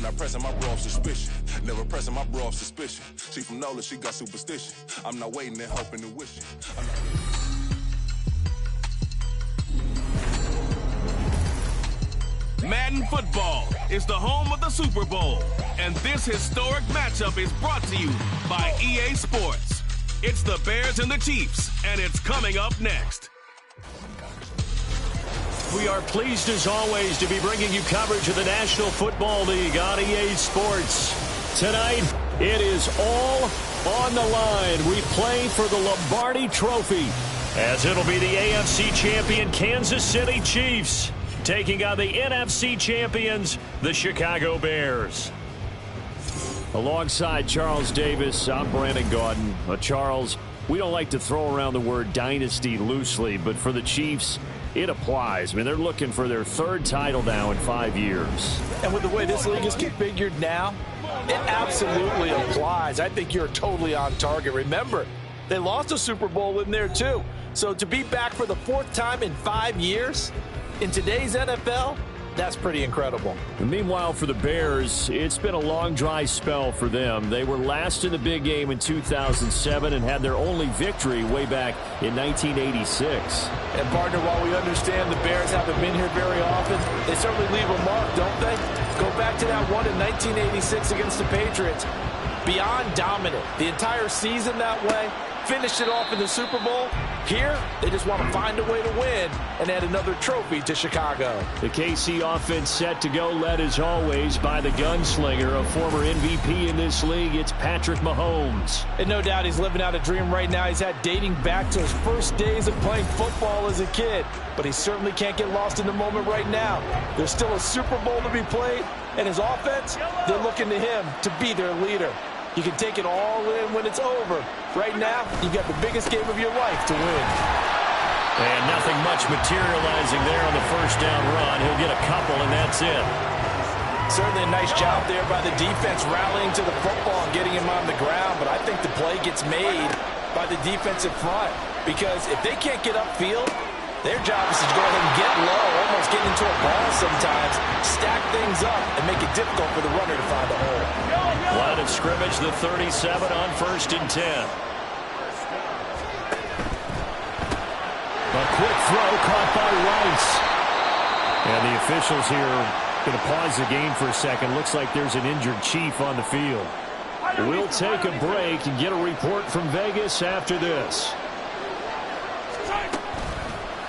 not pressing my bro off suspicion. Never pressing my bro off suspicion. She from Nola, she got superstition. I'm not waiting and hoping and wishing. Madden Football is the home of the Super Bowl, and this historic matchup is brought to you by EA Sports. It's the Bears and the Chiefs, and it's coming up next. We are pleased, as always, to be bringing you coverage of the National Football League on EA Sports. Tonight, it is all on the line. We play for the Lombardi Trophy, as it'll be the AFC champion Kansas City Chiefs taking on the NFC champions, the Chicago Bears. Alongside Charles Davis, I'm Brandon Gaudin. Charles, we don't like to throw around the word dynasty loosely, but for the Chiefs, it applies. I mean, they're looking for their third title now in 5 years. And with the way this league is configured now, it absolutely applies. I think you're totally on target. Remember, they lost a Super Bowl in there too. So to be back for the fourth time in 5 years, in today's NFL, that's pretty incredible. And meanwhile, for the Bears, it's been a long, dry spell for them. They were last in the big game in 2007 and had their only victory way back in 1986. And, partner, while we understand the Bears haven't been here very often, they certainly leave a mark, don't they? Go back to that one in 1986 against the Patriots. Beyond dominant. The entire season that way. Finished it off in the Super Bowl. Here, they just want to find a way to win and add another trophy to Chicago. The KC offense set to go, led as always by the gunslinger, a former MVP in this league. It's Patrick Mahomes. And no doubt he's living out a dream right now. He's had dating back to his first days of playing football as a kid. But he certainly can't get lost in the moment right now. There's still a Super Bowl to be played, and his offense, they're looking to him to be their leader. You can take it all in when it's over. Right now, you've got the biggest game of your life to win. And nothing much materializing there on the first down run. He'll get a couple, and that's it. Certainly a nice job there by the defense rallying to the football and getting him on the ground. But I think the play gets made by the defensive front. Because if they can't get upfield, their job is to go ahead and get low, almost get into a ball sometimes, stack things up, and make it difficult for the runner to find a hole. Line of scrimmage, the 37 on 1st and 10. A quick throw caught by Rice. And the officials here going to pause the game for a second. Looks like there's an injured Chief on the field. We'll take a break and get a report from Vegas after this.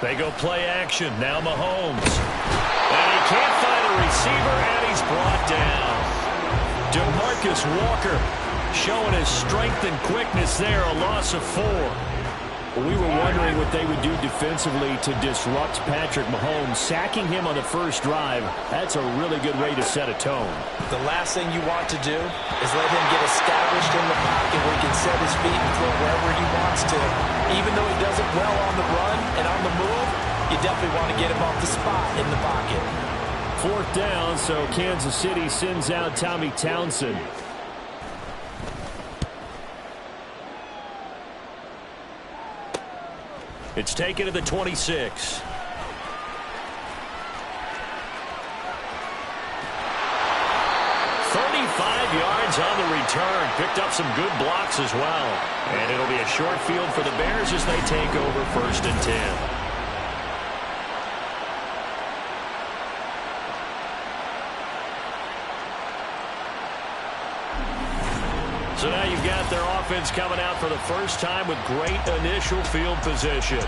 They go play action. Now Mahomes. And he can't find a receiver, and he's brought down. DeMarcus Walker showing his strength and quickness there, a loss of 4. We were wondering what they would do defensively to disrupt Patrick Mahomes. Sacking him on the first drive, that's a really good way to set a tone. The last thing you want to do is let him get established in the pocket where he can set his feet and throw wherever he wants to. Even though he does it well on the run and on the move, you definitely want to get him off the spot in the pocket. 4th down, so Kansas City sends out Tommy Townsend. It's taken to the 26. 35 yards on the return. Picked up some good blocks as well. And it'll be a short field for the Bears as they take over 1st and 10. So now you've got their offense coming out for the first time with great initial field position.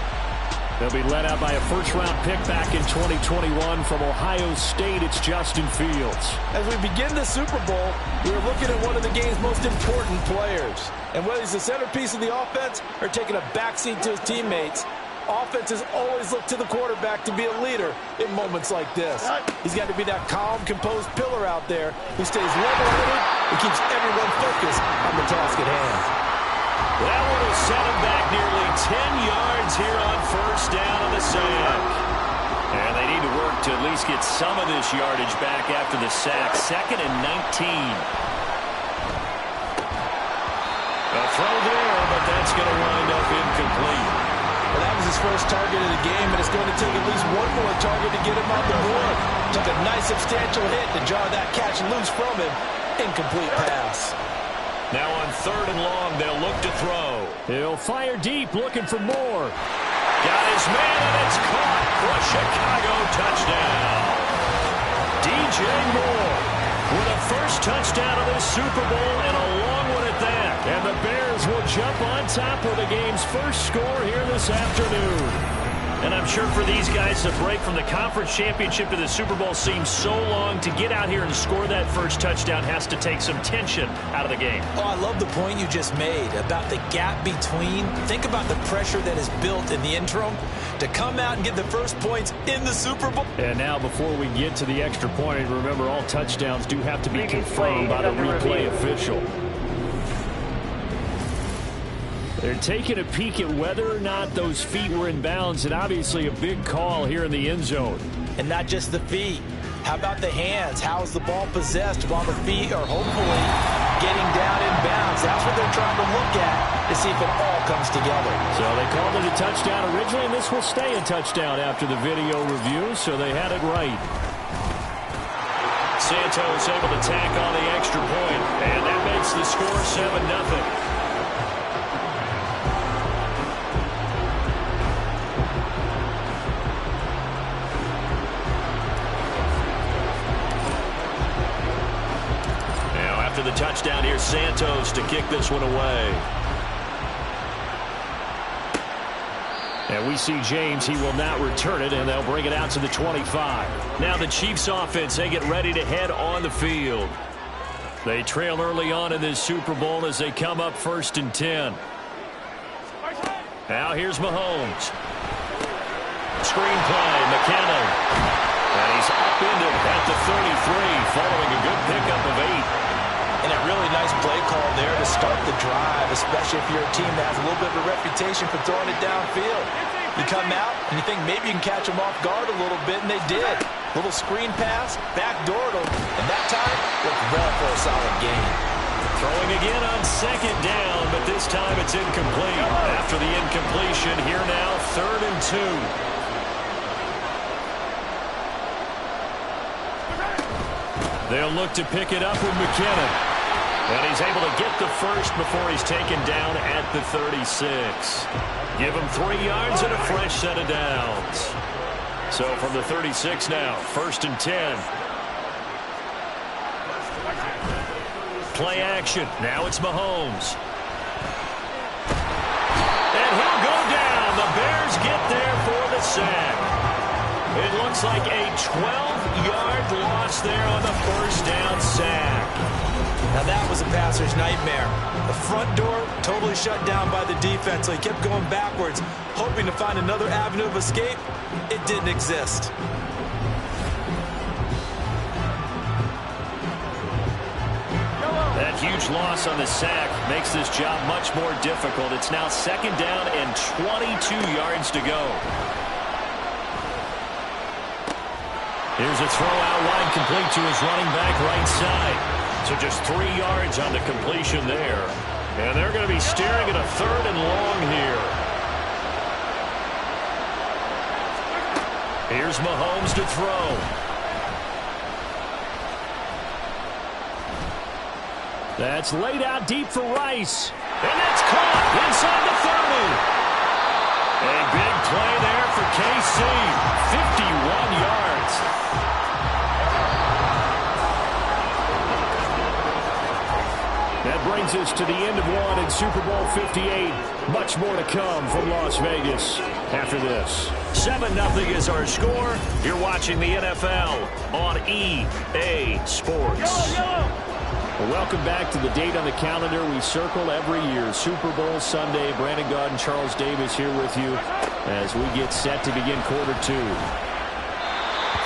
They'll be led out by a first-round pick back in 2021 from Ohio State. It's Justin Fields. As we begin the Super Bowl, we're looking at one of the game's most important players. And whether he's the centerpiece of the offense or taking a backseat to his teammates, offenses always look to the quarterback to be a leader in moments like this. He's got to be that calm, composed pillar out there who stays level-headed and keeps everyone focused on the task at hand. That one will set him back nearly 10 yards here on first down on the sack. And they need to work to at least get some of this yardage back after the sack. 2nd and 19. A throw there, but that's going to wind up incomplete. Well, that was his first target of the game, and it's going to take at least one more target to get him on the board. Took a nice substantial hit to jar that catch loose from him. Incomplete pass. Now on 3rd and long, they'll look to throw. He'll fire deep, looking for more. Got his man, and it's caught for a Chicago touchdown. DJ Moore with a first touchdown of this Super Bowl, and a long one at that. And the Bears will jump on top with the game's first score here this afternoon. And I'm sure for these guys, the break from the conference championship to the Super Bowl seems so long. To get out here and score that first touchdown has to take some tension out of the game. Oh, I love the point you just made about the gap between. Think about the pressure that is built in the interim to come out and get the first points in the Super Bowl. And now before we get to the extra point, remember all touchdowns do have to be confirmed by the replay official. They're taking a peek at whether or not those feet were in bounds, and obviously a big call here in the end zone. And not just the feet. How about the hands? How is the ball possessed while the feet are hopefully getting down in bounds? That's what they're trying to look at to see if it all comes together. So they called it a touchdown originally, and this will stay a touchdown after the video review, so they had it right. Santos able to tack on the extra point, and that makes the score 7-0. The touchdown here, Santos to kick this one away. And we see James. He will not return it, and they'll bring it out to the 25. Now the Chiefs offense, they get ready to head on the field. They trail early on in this Super Bowl as they come up 1st and 10. Now here's Mahomes. Screen play, McKinnon. And he's upended at the 33 following a good pickup of 8. And a really nice play call there to start the drive, especially if you're a team that has a little bit of a reputation for throwing it downfield. You come out and you think maybe you can catch them off guard a little bit, and they did. Little screen pass, backdoored them, and that time looked well for a solid gain. Throwing again on 2nd down, but this time it's incomplete. After the incompletion, here now 3rd and 2. They'll look to pick it up with McKinnon. And he's able to get the first before he's taken down at the 36. Give him 3 yards and a fresh set of downs. So from the 36 now, 1st and 10. Play action. Now it's Mahomes. And he'll go down. The Bears get there for the sack. It looks like a 12-yard loss there on the 1st down sack. Now that was a passer's nightmare. The front door totally shut down by the defense, so he kept going backwards, hoping to find another avenue of escape. It didn't exist. That huge loss on the sack makes this job much more difficult. It's now 2nd down and 22 yards to go. Here's a throw out wide, complete to his running back right side. So just 3 yards on the completion there. And they're going to be staring at a 3rd and long here. Here's Mahomes to throw. That's laid out deep for Rice. And that's caught inside the 30. A big play there for KC. 51 yards. That brings us to the end of one in Super Bowl 58. Much more to come from Las Vegas after this. 7-0 is our score. You're watching the NFL on EA Sports. Well, welcome back to the date on the calendar we circle every year. Super Bowl Sunday. Brandon Gaud and Charles Davis here with you as we get set to begin quarter 2.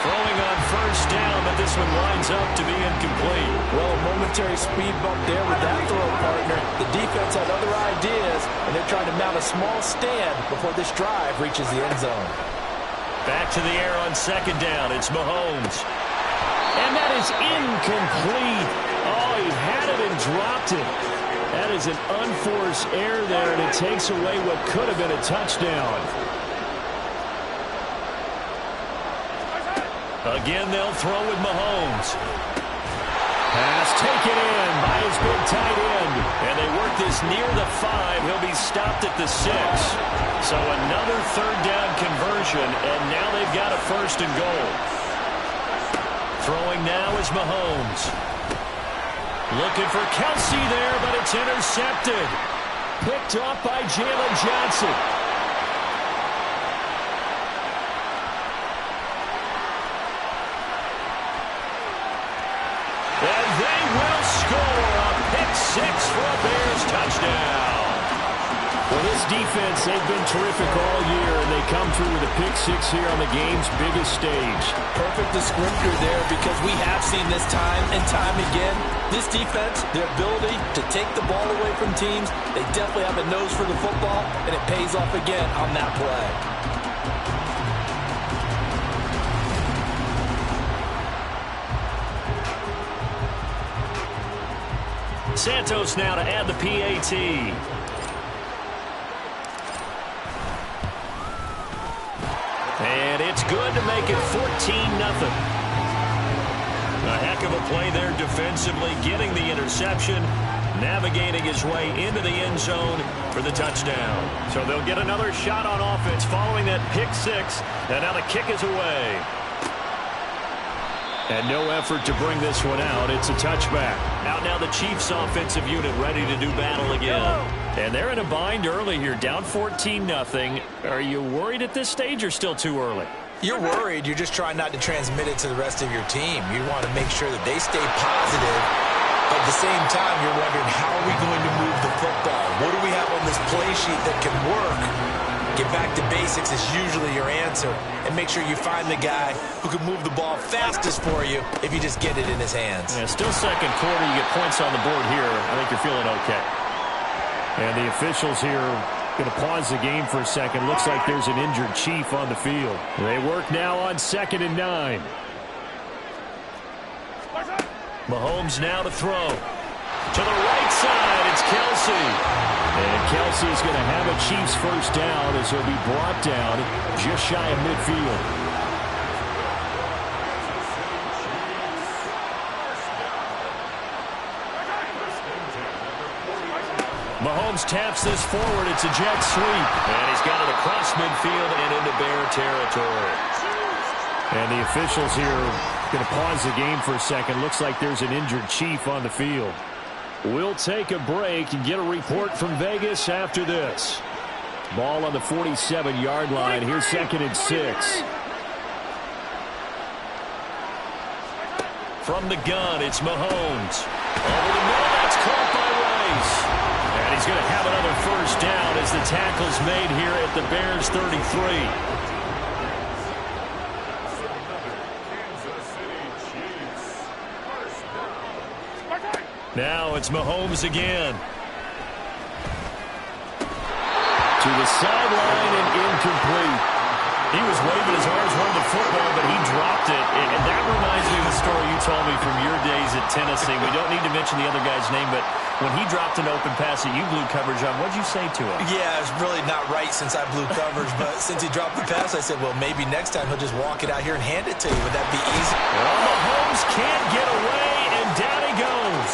Throwing on 1st down, but this one lines up to be incomplete. Well, a momentary speed bump there with that throw, partner. The defense had other ideas, and they're trying to mount a small stand before this drive reaches the end zone. Back to the air on 2nd down. It's Mahomes. And that is incomplete. Oh, he had it and dropped it. That is an unforced error there, and it takes away what could have been a touchdown. Again, they'll throw with Mahomes. Pass taken in by his big tight end. And they work this near the 5. He'll be stopped at the 6. So another third down conversion, and now they've got a first and goal. Throwing now is Mahomes. Looking for Kelsey there, but it's intercepted. Picked off by Jalen Johnson. And they will score a pick 6 for a Bears touchdown. Well, this defense, they've been terrific all year, and they come through with a pick 6 here on the game's biggest stage. Perfect descriptor there, because we have seen this time and time again. This defense, their ability to take the ball away from teams, they definitely have a nose for the football, and it pays off again on that play. Santos now to add the PAT. And it's good to make it 14-0. A heck of a play there defensively, getting the interception, navigating his way into the end zone for the touchdown. So they'll get another shot on offense following that pick 6, and now the kick is away. And no effort to bring this one out. It's a touchback. Out now the Chiefs offensive unit ready to do battle again. And they're in a bind early here, down 14-0. Are you worried at this stage or still too early? You're worried. You're just trying not to transmit it to the rest of your team. You want to make sure that they stay positive. But at the same time, you're wondering, how are we going to move the football? What do we have on this play sheet that can work? Get back to basics is usually your answer. And make sure you find the guy who can move the ball fastest for you if you just get it in his hands. Yeah, still second quarter. You get points on the board here. I think you're feeling okay. And the officials here going to pause the game for a second. Looks like there's an injured Chief on the field. They work now on 2nd and 9. Mahomes now to throw. To the right side, it's Kelsey. And Kelsey's going to have a Chiefs first down as he'll be brought down just shy of midfield. Mahomes taps this forward. It's a jet sweep. And he's got it across midfield and into Bear territory. And the officials here going to pause the game for a second. Looks like there's an injured Chief on the field. We'll take a break and get a report from Vegas after this. Ball on the 47-yard line. Here's 2nd and 6. From the gun, it's Mahomes. Over the middle, that's caught by Rice. And he's going to have another first down as the tackle's made here at the Bears 33. Now it's Mahomes again. To the sideline and incomplete. He was waving as hard as one of the football, but he dropped it. And that reminds me of the story you told me from your days at Tennessee. We don't need to mention the other guy's name, but when he dropped an open pass that you blew coverage on, what'd you say to him? Yeah, it's really not right since I blew coverage, but since he dropped the pass, I said, well, maybe next time he'll just walk it out here and hand it to you. Would that be easy? Well, Mahomes can't get away, and down he goes.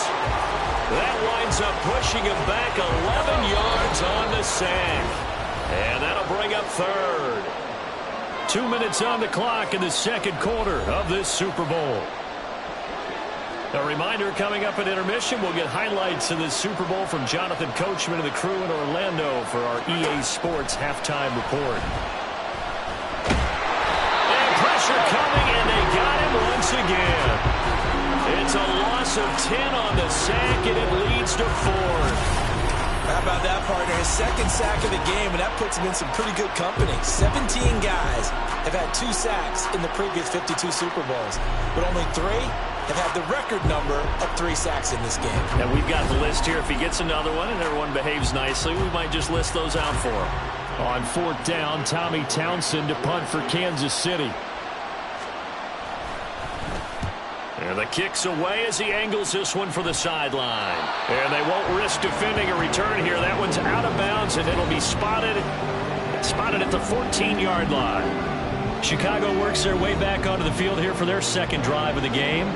That winds up pushing him back 11 yards on the sack. And that'll bring up third. 2 minutes on the clock in the second quarter of this Super Bowl. A reminder, coming up at intermission, we'll get highlights of this Super Bowl from Jonathan Coachman and the crew in Orlando for our EA Sports halftime report. And pressure coming, and they got him once again. It's a loss of 10 on the sack, and it leads to 4. How about that, partner? His second sack of the game, and that puts him in some pretty good company. 17 guys have had 2 sacks in the previous 52 Super Bowls, but only 3 have had the record number of 3 sacks in this game. And we've got the list here. If he gets another one and everyone behaves nicely, we might just list those out for him. On 4th down, Tommy Townsend to punt for Kansas City. And the kick's away as he angles this one for the sideline. And they won't risk defending a return here. That one's out of bounds, and it'll be spotted at the 14-yard line. Chicago works their way back onto the field here for their second drive of the game.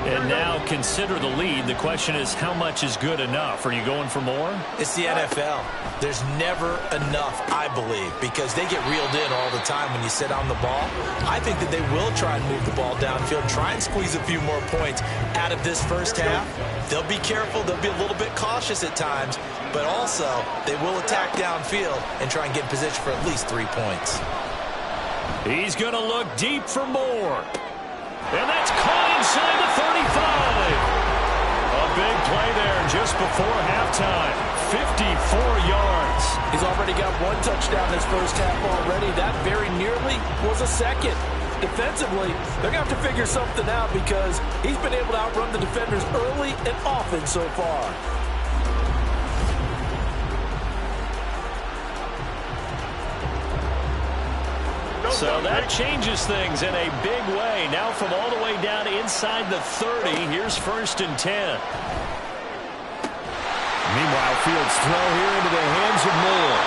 And now consider the lead. The question is, how much is good enough? Are you going for more? It's the NFL. There's never enough, I believe, because they get reeled in all the time when you sit on the ball. I think that they will try and move the ball downfield, try and squeeze a few more points out of this first half. They'll be careful. They'll be a little bit cautious at times, but also they will attack downfield and try and get in position for at least 3 points. He's going to look deep for more. And that's caught inside the 35. A big play there just before halftime. 54 yards. He's already got 1 touchdown this first half already. That very nearly was a second. Defensively, they're going to have to figure something out because he's been able to outrun the defenders early and often so far. So that changes things in a big way. Now from all the way down inside the 30, here's 1st and 10. Meanwhile, Fields' throw here into the hands of Moore.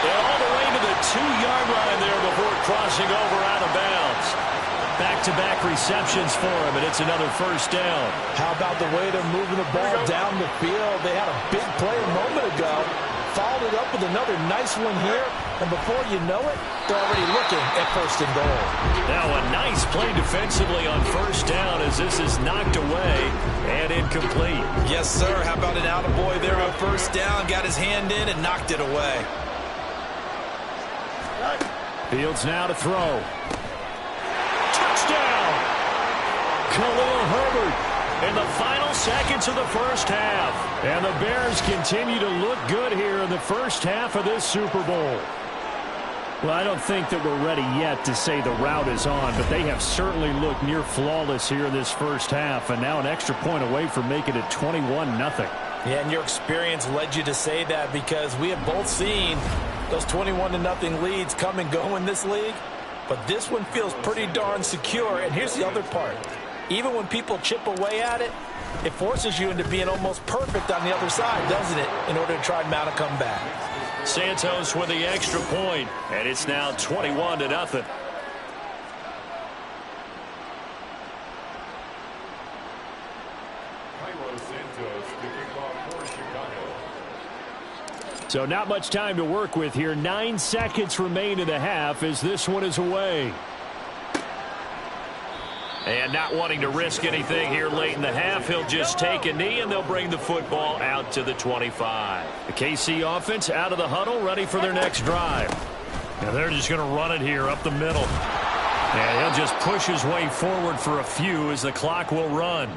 And all the way to the 2-yard line there before crossing over out of bounds. Back-to-back receptions for him, and it's another first down. How about the way they're moving the ball down the field? They had a big play a moment ago. Followed it up with another nice one here. And before you know it, they're already looking at 1st and goal. Now a nice play defensively on first down as this is knocked away and incomplete. Yes, sir. How about an attaboy there on first down? Got his hand in and knocked it away. Fields now to throw. Touchdown! Khalil Herbert in the final seconds of the first half. And the Bears continue to look good here in the first half of this Super Bowl. Well, I don't think that we're ready yet to say the route is on, but they have certainly looked near flawless here in this first half, and now an extra point away from making it 21-0. Yeah, and your experience led you to say that because we have both seen those 21-0 leads come and go in this league, but this one feels pretty darn secure. And here's the other part. Even when people chip away at it, it forces you into being almost perfect on the other side, doesn't it, in order to try and mount a comeback. Santos with the extra point, and it's now 21-0. So not much time to work with here. 9 seconds remain in the half as this one is away. And not wanting to risk anything here late in the half, he'll just take a knee, and they'll bring the football out to the 25. The KC offense out of the huddle, ready for their next drive. Now they're just going to run it here up the middle. And he'll just push his way forward for a few as the clock will run.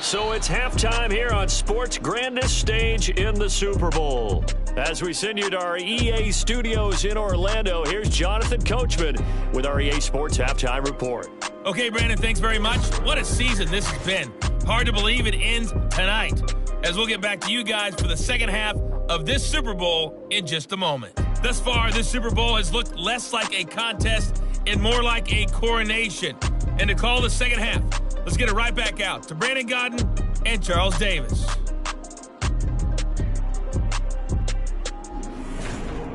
So it's halftime here on sports' grandest stage in the Super Bowl. As we send you to our EA studios in Orlando, here's Jonathan Coachman with our EA Sports Halftime Report. Okay, Brandon, thanks very much. What a season this has been. Hard to believe it ends tonight, as we'll get back to you guys for the second half of this Super Bowl in just a moment. Thus far, this Super Bowl has looked less like a contest and more like a coronation. And to call the second half, let's get it right back out to Brandon Godden and Charles Davis.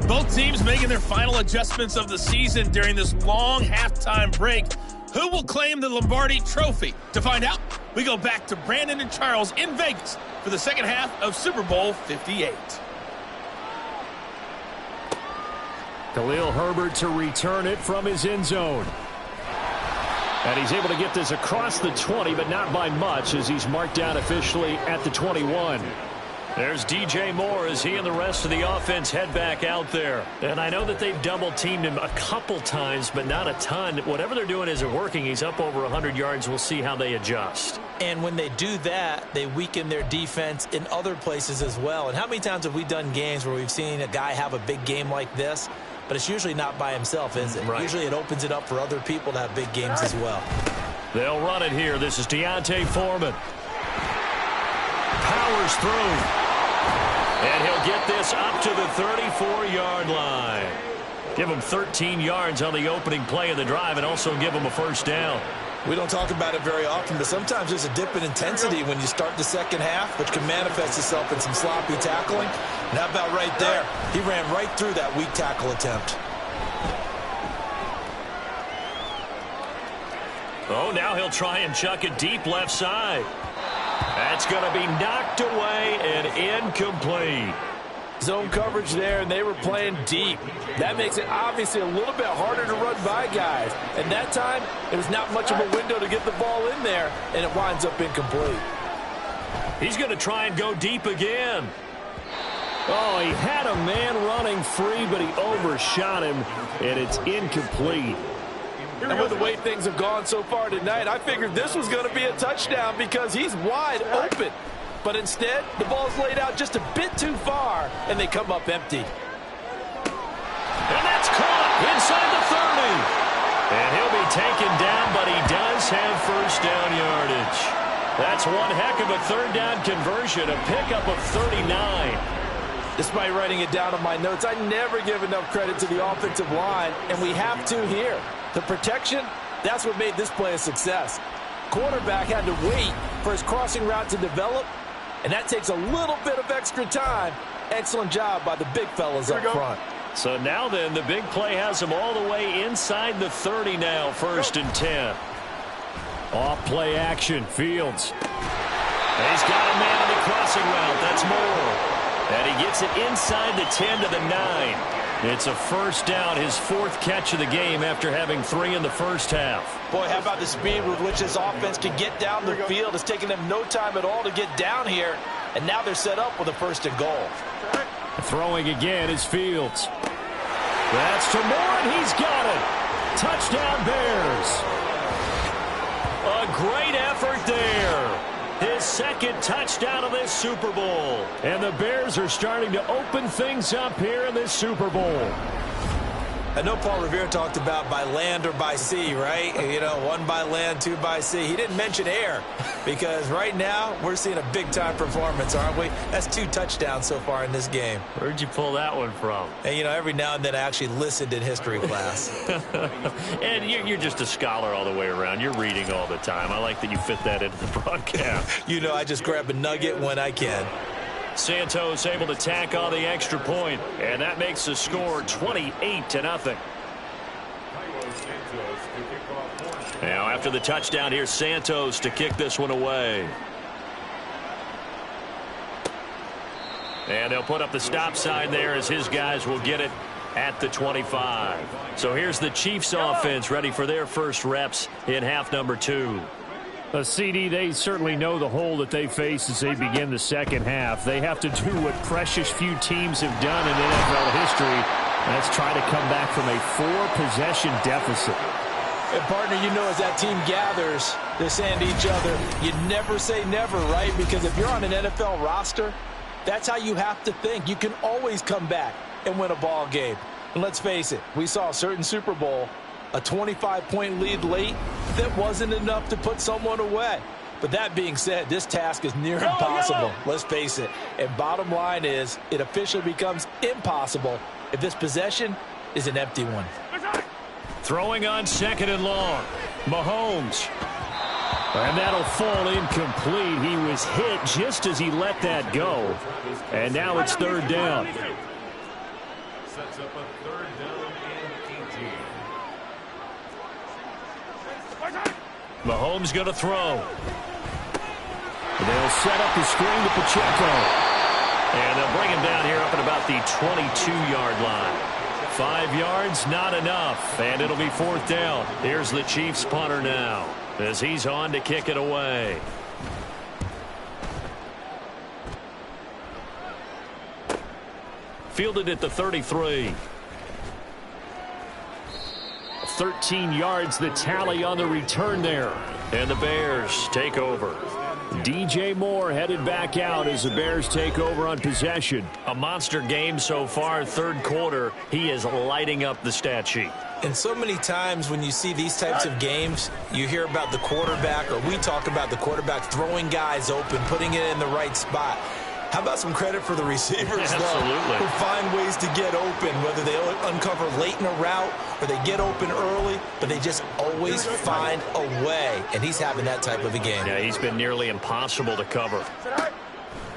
Both teams making their final adjustments of the season during this long halftime break. Who will claim the Lombardi Trophy? To find out, we go back to Brandon and Charles in Vegas for the second half of Super Bowl 58. Khalil Herbert to return it from his end zone. And he's able to get this across the 20, but not by much as he's marked down officially at the 21. There's DJ Moore as he and the rest of the offense head back out there. And I know that they've double-teamed him a couple times, but not a ton. Whatever they're doing isn't working. He's up over 100 yards. We'll see how they adjust. And when they do that, they weaken their defense in other places as well. And how many times have we done games where we've seen a guy have a big game like this, but it's usually not by himself, is it? Right. Usually it opens it up for other people to have big games as well. They'll run it here. This is Deontay Foreman. Powers through. And he'll get this up to the 34-yard line. Give him 13 yards on the opening play of the drive and also give him a first down. We don't talk about it very often, but sometimes there's a dip in intensity when you start the second half, which can manifest itself in some sloppy tackling. And how about right there? He ran right through that weak tackle attempt. Oh, now he'll try and chuck it deep left side. That's going to be knocked away and incomplete. Zone coverage there, and they were playing deep. That makes it obviously a little bit harder to run by guys. And that time, it was not much of a window to get the ball in there, and it winds up incomplete. He's going to try and go deep again. Oh, he had a man running free, but he overshot him, and it's incomplete. And with the way things have gone so far tonight, I figured this was going to be a touchdown because he's wide open. But instead, the ball's laid out just a bit too far, and they come up empty. And that's caught inside the 30. And he'll be taken down, but he does have first down yardage. That's one heck of a third down conversion, a pickup of 39. Despite writing it down on my notes, I never give enough credit to the offensive line, and we have to here. The protection, that's what made this play a success. Quarterback had to wait for his crossing route to develop, and that takes a little bit of extra time. Excellent job by the big fellas up front. So now then, the big play has him all the way inside the 30 now, 1st and 10. Off play action, Fields. And he's got a man on the crossing route. That's Moore. And he gets it inside the 10 to the 9. It's a first down, his 4th catch of the game after having 3 in the first half. Boy, how about the speed with which this offense can get down the field? It's taken them no time at all to get down here, and now they're set up with a 1st and goal. Throwing again is Fields. That's to Moore, and he's got it. Touchdown, Bears. A great effort there. His 2nd touchdown of this Super Bowl. And the Bears are starting to open things up here in this Super Bowl. I know Paul Revere talked about by land or by sea, right? You know, 1 by land, 2 by sea. He didn't mention air because right now we're seeing a big-time performance, aren't we? That's 2 touchdowns so far in this game. Where'd you pull that one from? And, you know, every now and then I actually listened in history class. And you're just a scholar all the way around. You're reading all the time. I like that you fit that into the broadcast. You know, I just grab a nugget when I can. Santos able to tack on the extra point, and that makes the score 28-0. Now after the touchdown, here's Santos to kick this one away. And they'll put up the stop sign there as his guys will get it at the 25. So here's the Chiefs offense ready for their first reps in half number 2. CD, they certainly know the hole that they face as they begin the second half. They have to do what precious few teams have done in NFL history. That's try to come back from a 4-possession deficit. And, partner, you know as that team gathers, they're saying to each other, you never say never, right? Because if you're on an NFL roster, that's how you have to think. You can always come back and win a ball game. And let's face it, we saw a certain Super Bowl, a 25-point lead late, that wasn't enough to put someone away. But that being said, this task is near impossible. Let's face it. And bottom line is, it officially becomes impossible if this possession is an empty one. Throwing on 2nd and long. Mahomes. And that'll fall incomplete. He was hit just as he let that go. And now it's 3rd down. Sets up a 3rd down and 18. Mahomes going to throw. They'll set up the screen to Pacheco. And they'll bring him down here up at about the 22-yard line. 5 yards, not enough. And it'll be 4th down. Here's the Chiefs punter now as he's on to kick it away. Fielded at the 33. 13 yards the tally on the return there. And the Bears take over. DJ Moore headed back out as the Bears take over on possession. A monster game so far, 3rd quarter. He is lighting up the stat sheet. And so many times when you see these types of games, you hear about the quarterback, or we talk about the quarterback throwing guys open, putting it in the right spot. How about some credit for the receivers, Absolutely. who find ways to get open, whether they uncover late in a route or they get open early, but they just always find a way. And he's having that type of a game. Yeah, he's been nearly impossible to cover.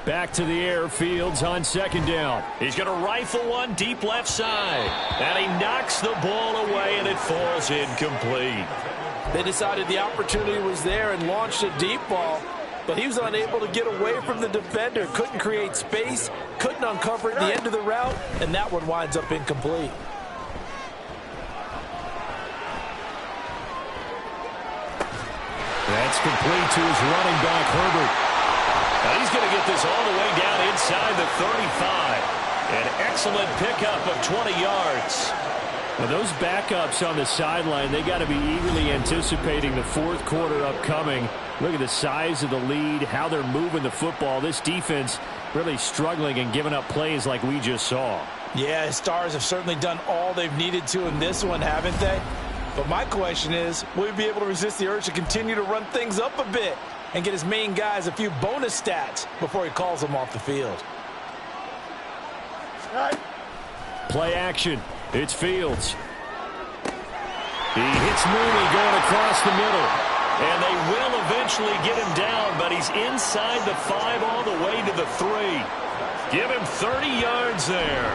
Back to the air, Fields on 2nd down. He's going to rifle one deep left side. And he knocks the ball away, and it falls incomplete. They decided the opportunity was there and launched a deep ball, but he was unable to get away from the defender. Couldn't create space, couldn't uncover at the end of the route, and that one winds up incomplete. That's complete to his running back, Herbert. Now he's going to get this all the way down inside the 35. An excellent pickup of 20 yards. Well, those backups on the sideline, they got to be eagerly anticipating the fourth quarter upcoming. Look at the size of the lead, how they're moving the football. This defense really struggling and giving up plays like we just saw. Yeah, his Stars have certainly done all they've needed to in this one, haven't they? But my question is, will he be able to resist the urge to continue to run things up a bit and get his main guys a few bonus stats before he calls them off the field? Play action. It's Fields. He hits Mooney going across the middle. And they will eventually get him down, but he's inside the 5 all the way to the 3. Give him 30 yards there.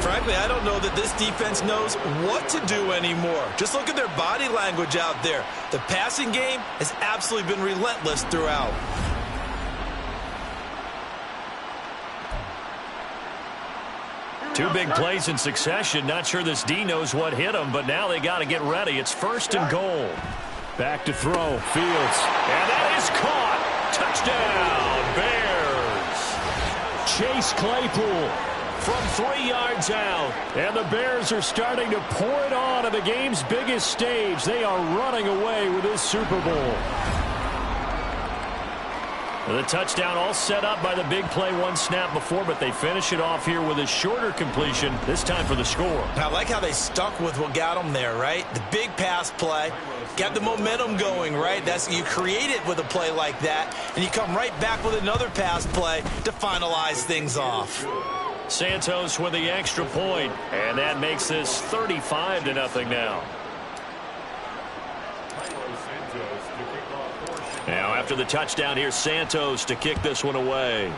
Frankly, I don't know that this defense knows what to do anymore. Just look at their body language out there. The passing game has absolutely been relentless throughout. Two big plays in succession. Not sure this D knows what hit him, but now they got to get ready. It's 1st and goal. Back to throw. Fields. And that is caught. Touchdown, Bears. Chase Claypool from 3 yards out. And the Bears are starting to pour it on at the game's biggest stage. They are running away with this Super Bowl. The touchdown all set up by the big play one snap before, but they finish it off here with a shorter completion, this time for the score. I like how they stuck with what got them there, right? The big pass play, got the momentum going, right? You create it with a play like that, and you come right back with another pass play to finalize things off. Santos with the extra point, and that makes this 35-0 now. Now, after the touchdown, here's Santos to kick this one away.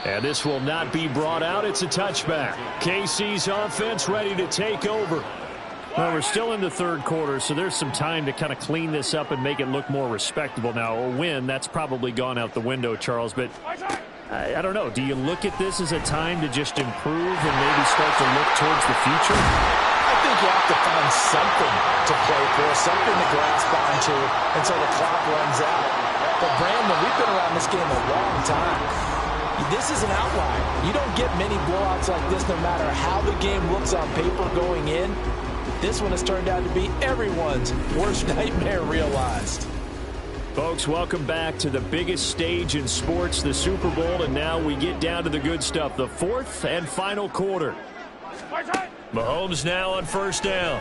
And this will not be brought out. It's a touchback. KC's offense ready to take over. Well, we're still in the third quarter, so there's some time to kind of clean this up and make it look more respectable. Now, a win, that's probably gone out the window, Charles, but I don't know. Do you look at this as a time to just improve and maybe start to look towards the future? I think you have to find something to play for, something to grasp onto until the clock runs out. But, Brandon, we've been around this game a long time. This is an outlier. You don't get many blowouts like this no matter how the game looks on paper going in. This one has turned out to be everyone's worst nightmare realized. Folks, welcome back to the biggest stage in sports, the Super Bowl, and now we get down to the good stuff, the fourth and final quarter. Mahomes now on 1st down.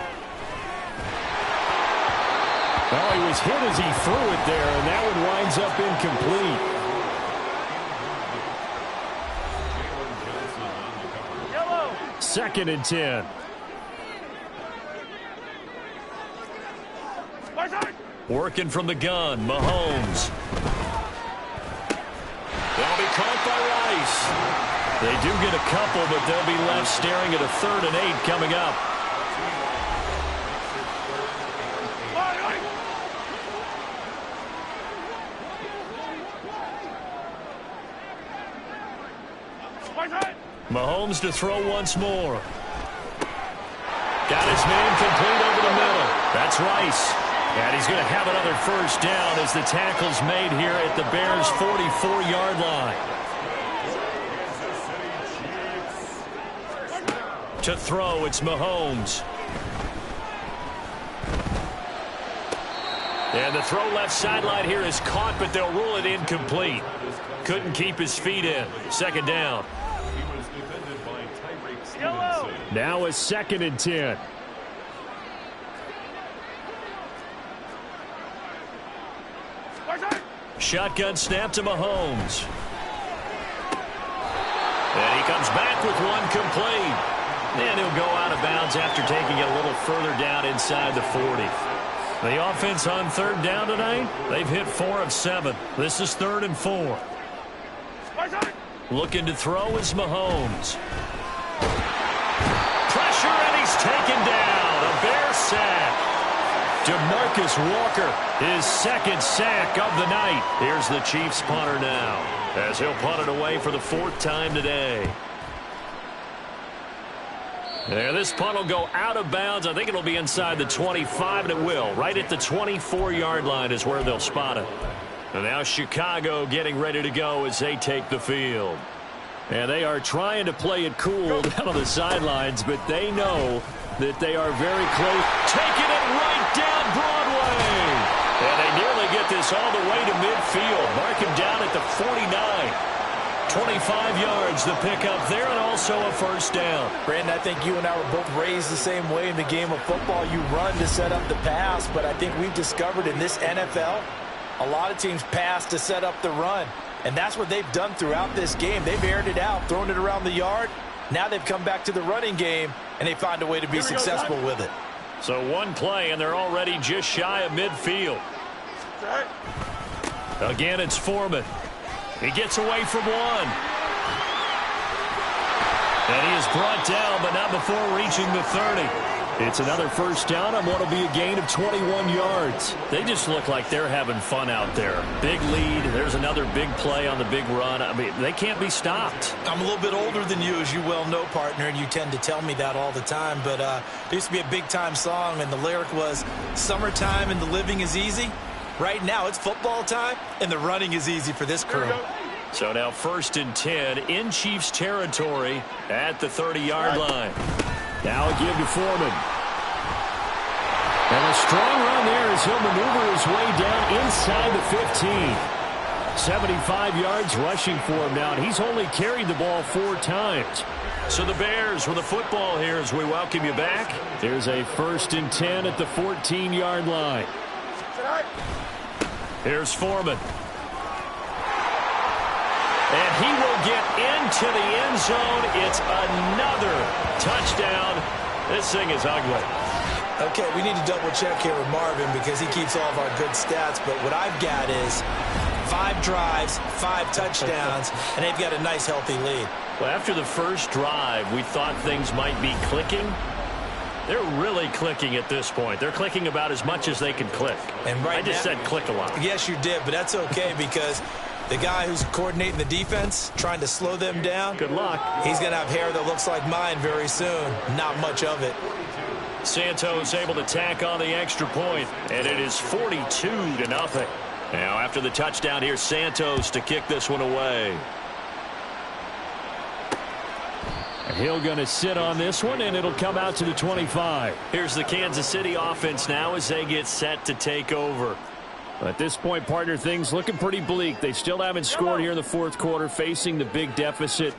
Well, he was hit as he threw it there, and that one winds up incomplete. 2nd and 10. Working from the gun, Mahomes. They'll be caught by Rice. They do get a couple, but they'll be left staring at a 3rd and 8 coming up. Mahomes to throw once more. Got his man complete over the middle. That's Rice. And he's going to have another 1st down as the tackle's made here at the Bears' 44-yard line. To throw, it's Mahomes. And the throw left sideline here is caught, but they'll rule it incomplete. Couldn't keep his feet in. 2nd down. Now a 2nd and 10. Shotgun snap to Mahomes. And he comes back with one complete. And he'll go out of bounds after taking it a little further down inside the 40. The offense on 3rd down tonight, they've hit 4 of 7. This is 3rd and 4. Looking to throw is Mahomes. Pressure, and he's taken down. A Bear sack. DeMarcus Walker, his second sack of the night. Here's the Chiefs punter now, as he'll punt it away for the 4th time today. And this punt will go out of bounds. I think it'll be inside the 25, and it will. Right at the 24-yard line is where they'll spot it. And now Chicago getting ready to go as they take the field. And they are trying to play it cool down on the sidelines, but they know that they are very close. Taking it right down Broadway. And they nearly get this all the way to midfield. Mark him down at the 49. 25 yards to pick up there, and also a first down. Brandon, I think you and I were both raised the same way in the game of football. You run to set up the pass, but I think we've discovered in this NFL, a lot of teams pass to set up the run. And that's what they've done throughout this game. They've aired it out, thrown it around the yard. Now they've come back to the running game, and they find a way to be successful with it. So one play, and they're already just shy of midfield. Again, it's Foreman. He gets away from one. And he is brought down, but not before reaching the 30. It's another first down on what will be a gain of 21 yards. They just look like they're having fun out there. Big lead. There's another big play on the big run. I mean, they can't be stopped. I'm a little bit older than you, as you well know, partner, and you tend to tell me that all the time. But there used to be a big-time song, and the lyric was, "Summertime and the living is easy." Right now, it's football time, and the running is easy for this crew. So now 1st and 10 in Chiefs territory at the 30-yard line. Now a give to Foreman. And a strong run there as he'll maneuver his way down inside the 15. 75 yards rushing for him now, and he's only carried the ball 4 times. So the Bears with the football here as we welcome you back. There's a 1st and 10 at the 14-yard line. Here's Foreman. And he will get into the end zone. It's another touchdown. This thing is ugly. Okay, we need to double-check here with Marvin because he keeps all of our good stats. But what I've got is 5 drives, 5 touchdowns, and they've got a nice, healthy lead. Well, after the first drive, we thought things might be clicking. They're really clicking at this point. They're clicking about as much as they can click. And right I just said click a lot. Yes, you did, but that's okay because the guy who's coordinating the defense, trying to slow them down, good luck. He's going to have hair that looks like mine very soon. Not much of it. Santos able to tack on the extra point, and it is 42-0. Now, after the touchdown, here's Santos to kick this one away. He'll going to sit on this one, and it'll come out to the 25. Here's the Kansas City offense now as they get set to take over. At this point, partner, things looking pretty bleak. They still haven't scored here in the 4th quarter, facing the big deficit.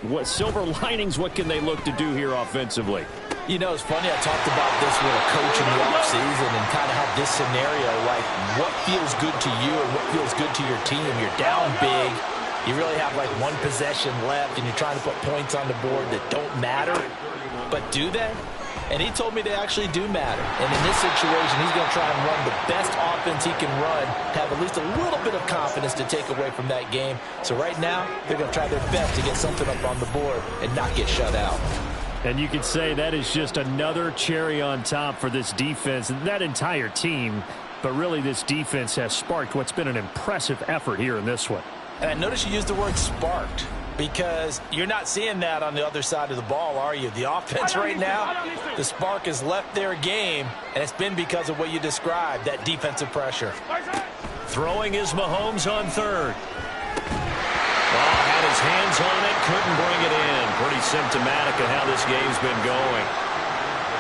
What silver linings, what can they look to do here offensively? You know, it's funny, I talked about this with a coach in the offseason and kind of had this scenario, like what feels good to you and what feels good to your team. You're down big. You really have like 1 possession left, and you're trying to put points on the board that don't matter. But do they? And he told me they actually do matter. And in this situation, he's going to try and run the best offense he can run, have at least a little bit of confidence to take away from that game. So right now, they're going to try their best to get something up on the board and not get shut out. And you could say that is just another cherry on top for this defense and that entire team. But really, this defense has sparked what's been an impressive effort here in this one. And I noticed you used the word sparked because you're not seeing that on the other side of the ball, are you? The offense right now, the spark has left their game, and it's been because of what you described, that defensive pressure. Throwing is Mahomes on 3rd. Ball had his hands on it, couldn't bring it in. Pretty symptomatic of how this game's been going.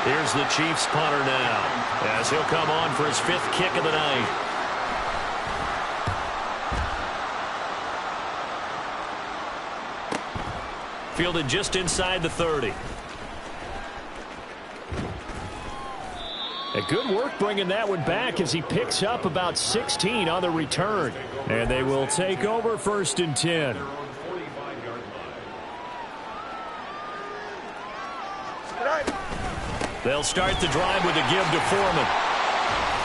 Here's the Chiefs punter now as he'll come on for his 5th kick of the night. Fielded just inside the 30. A good work bringing that one back as he picks up about 16 on the return. And they will take over 1st and 10. They'll start the drive with a give to Foreman.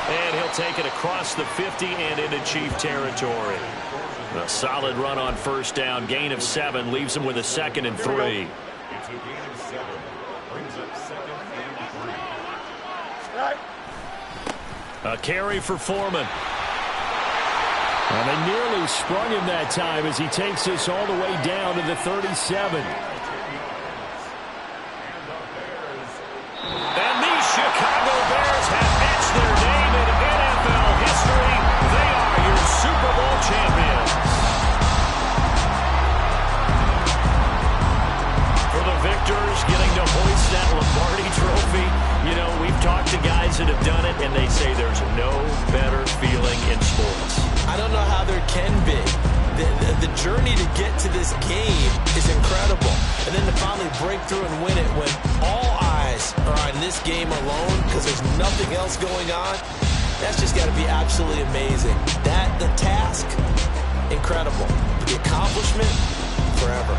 And he'll take it across the 50 and into Chief territory. A solid run on 1st down. Gain of 7 leaves him with a 2nd and 3. Brings up 2nd and 3. A carry for Foreman. And they nearly sprung him that time as he takes this all the way down to the 37. And these Chicago Bears have etched their name in NFL history. They are your Super Bowl champions. For the victors, getting to hoist that Lombardi trophy. You know, we've talked to guys that have done it, and they say there's no better feeling in sports. I don't know how there can be. The journey to get to this game is incredible. And then to finally break through and win it when all eyes are on this game alone because there's nothing else going on, that's just got to be absolutely amazing. The task, incredible. The accomplishment, forever.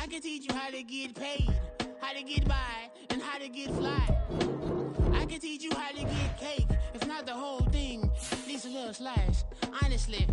I can teach you how to get paid, how to get by, and how to get fly. I can teach you how to get cake, if not the whole thing, at least a little slice. Honestly,